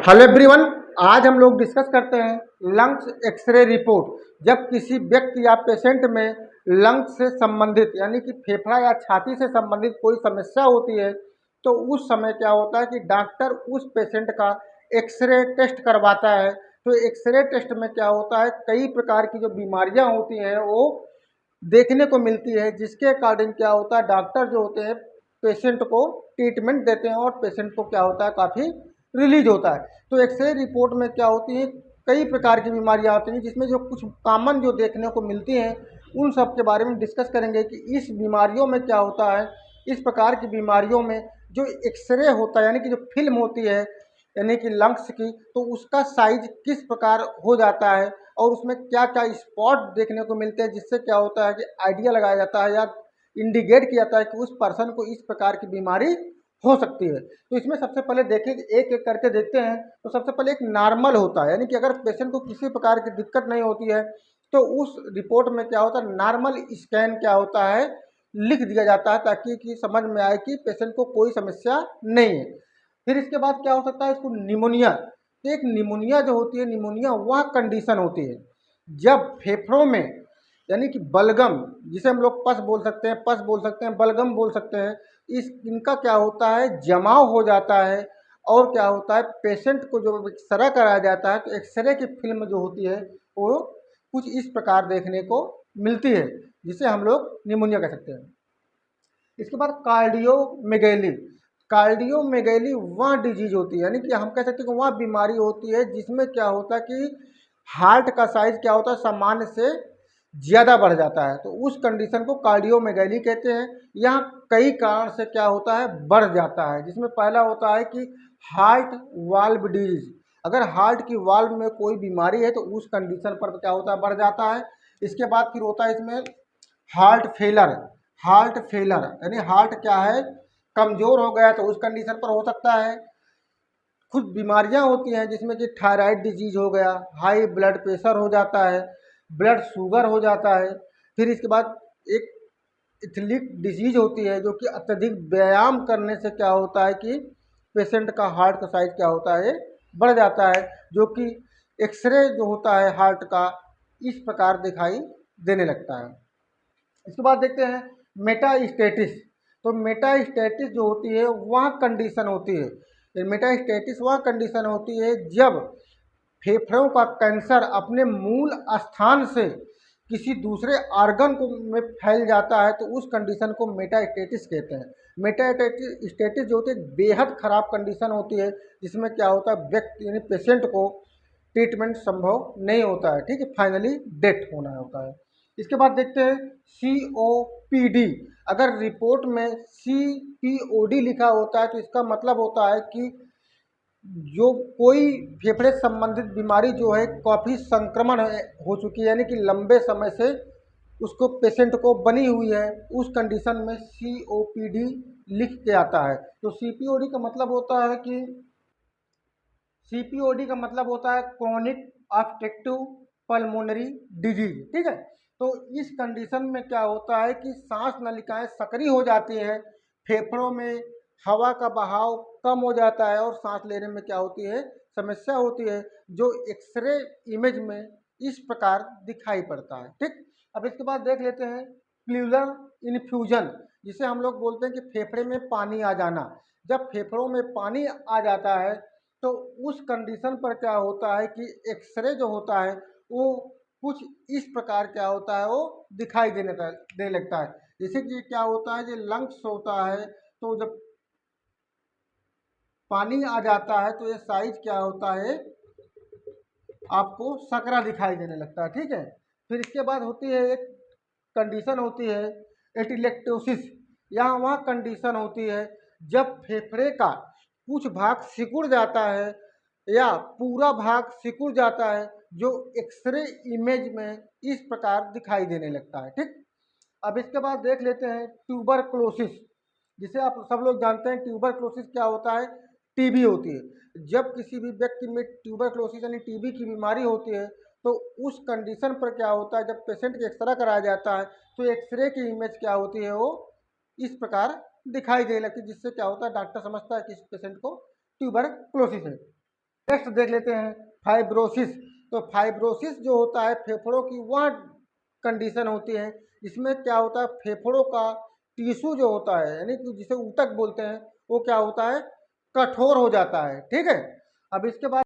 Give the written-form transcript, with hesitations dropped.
Hello everyone. आज हम लोग डिस्कस करते हैं लंग्स एक्सरे रिपोर्ट। जब किसी व्यक्ति या पेशेंट में लंग्स से संबंधित यानी कि फेफड़ा या छाती से संबंधित कोई समस्या होती है तो उस समय क्या होता है कि डॉक्टर उस पेशेंट का एक्सरे टेस्ट करवाता है। तो एक्सरे टेस्ट में क्या होता है, कई प्रकार की जो बीमारियां होती हैं वो देखने को मिलती है, जिसके अकॉर्डिंग क्या होता है डॉक्टर जो होते हैं पेशेंट को ट्रीटमेंट देते हैं और पेशेंट को क्या होता है काफ़ी रिलीज होता है। तो एक्सरे रिपोर्ट में क्या होती है, कई प्रकार की बीमारियां आती हैं, जिसमें जो कुछ कॉमन जो देखने को मिलती हैं उन सब के बारे में डिस्कस करेंगे कि इस बीमारियों में क्या होता है। इस प्रकार की बीमारियों में जो एक्सरे होता है यानी कि जो फिल्म होती है यानी कि लंग्स की, तो उसका साइज किस प्रकार हो जाता है और उसमें क्या क्या स्पॉट देखने को मिलते हैं, जिससे क्या होता है कि आइडिया लगाया जाता है या इंडिकेट किया जाता है कि उस पर्सन को इस प्रकार की बीमारी हो सकती है। तो इसमें सबसे पहले देखें, एक एक करके देखते हैं। तो सबसे पहले एक नॉर्मल होता है यानी कि अगर पेशेंट को किसी प्रकार की दिक्कत नहीं होती है तो उस रिपोर्ट में क्या होता है नॉर्मल स्कैन क्या होता है लिख दिया जाता है, ताकि कि समझ में आए कि पेशेंट को कोई समस्या नहीं है। फिर इसके बाद क्या हो सकता है, इसको निमोनिया। तो एक निमोनिया जो होती है, निमोनिया वह कंडीशन होती है जब फेफड़ों में यानी कि बलगम, जिसे हम लोग पस बोल सकते हैं, पस बोल सकते हैं, बलगम बोल सकते हैं, इस इनका क्या होता है जमाव हो जाता है। और क्या होता है पेशेंट को जो एक्सरे कराया जाता है तो एक्सरे की फिल्म जो होती है वो कुछ इस प्रकार देखने को मिलती है, जिसे हम लोग निमोनिया कह सकते हैं। इसके बाद कार्डियोमेगैली। कार्डियोमेगैली वह डिजीज होती है यानी कि हम कह सकते हैं कि वह बीमारी होती है जिसमें क्या होता है कि हार्ट का साइज क्या होता है सामान्य से ज़्यादा बढ़ जाता है, तो उस कंडीशन को कार्डियोमेगैली कहते हैं। यहाँ कई कारण से क्या होता है बढ़ जाता है, जिसमें पहला होता है कि हार्ट वाल्व डिजीज। अगर हार्ट की वाल्व में कोई बीमारी है तो उस कंडीशन पर क्या होता है बढ़ जाता है। इसके बाद फिर होता है इसमें हार्ट फेलर। हार्ट फेलर यानी हार्ट क्या है कमजोर हो गया तो उस कंडीशन पर हो सकता है। कुछ बीमारियां होती हैं जिसमें कि थायराइड डिजीज हो गया, हाई ब्लड प्रेशर हो जाता है, ब्लड शुगर हो जाता है। फिर इसके बाद एक एथलिक डिजीज होती है जो कि अत्यधिक व्यायाम करने से क्या होता है कि पेशेंट का हार्ट का साइज क्या होता है बढ़ जाता है, जो कि एक्सरे जो होता है हार्ट का इस प्रकार दिखाई देने लगता है। इसके बाद देखते हैं मेटास्टेटिस। तो मेटास्टेटिस जो होती है वह कंडीशन होती है, मेटास्टेटिस वह कंडीशन होती है जब फेफड़ों का कैंसर अपने मूल स्थान से किसी दूसरे ऑर्गन को में फैल जाता है, तो उस कंडीशन को मेटास्टेटिस कहते हैं। मेटास्टेटिस जो होती है बेहद खराब कंडीशन होती है, जिसमें क्या होता है व्यक्ति यानी पेशेंट को ट्रीटमेंट संभव नहीं होता है, ठीक है, फाइनली डेथ होना होता है। इसके बाद देखते हैं COPD। अगर रिपोर्ट में CPOD लिखा होता है तो इसका मतलब होता है कि जो कोई फेफड़े संबंधित बीमारी जो है काफ़ी संक्रमण हो चुकी है यानी कि लंबे समय से उसको पेशेंट को बनी हुई है, उस कंडीशन में COPD लिख के आता है। तो CPOD का मतलब होता है कि CPOD का मतलब होता है क्रोनिक ऑब्स्ट्रक्टिव पल्मोनरी डिजीज, ठीक है। तो इस कंडीशन में क्या होता है कि सांस नलिकाएं सक्रिय हो जाती हैं, फेफड़ों में हवा का बहाव कम हो जाता है और सांस लेने में क्या होती है समस्या होती है, जो एक्सरे इमेज में इस प्रकार दिखाई पड़ता है, ठीक। अब इसके बाद देख लेते हैं प्लूरल इन्फ्यूजन, जिसे हम लोग बोलते हैं कि फेफड़े में पानी आ जाना। जब फेफड़ों में पानी आ जाता है तो उस कंडीशन पर क्या होता है कि एक्सरे जो होता है वो कुछ इस प्रकार क्या होता है वो दिखाई देने लगता है। जैसे कि क्या होता है जो लंग्स होता है, तो जब पानी आ जाता है तो ये साइज क्या होता है आपको सकरा दिखाई देने लगता है, ठीक है। फिर इसके बाद होती है एक कंडीशन होती है एटिलेक्टोसिस। यहाँ वह कंडीशन होती है जब फेफड़े का कुछ भाग सिकुड़ जाता है या पूरा भाग सिकुड़ जाता है, जो एक्सरे इमेज में इस प्रकार दिखाई देने लगता है, ठीक। अब इसके बाद देख लेते हैं ट्यूबरक्लोसिस, जिसे आप सब लोग जानते हैं। ट्यूबरक्लोसिस क्या होता है, टीबी होती है। जब किसी भी व्यक्ति में ट्यूबरक्लोसिस यानी टीबी की बीमारी होती है तो उस कंडीशन पर क्या होता है जब पेशेंट का एक्सरे कराया जाता है तो एक्सरे की इमेज क्या होती है वो इस प्रकार दिखाई देने लगती है, जिससे क्या होता है डॉक्टर समझता है कि इस पेशेंट को ट्यूबरक्लोसिस है। नेक्स्ट देख लेते हैं फाइब्रोसिस। तो फाइब्रोसिस जो होता है फेफड़ों की वह कंडीशन होती है इसमें क्या होता है, फेफड़ों का टिश्यू जो होता है यानी कि जिसे ऊतक बोलते हैं वो क्या होता है, कठोर हो जाता है। ठीक है, अब इसके बाद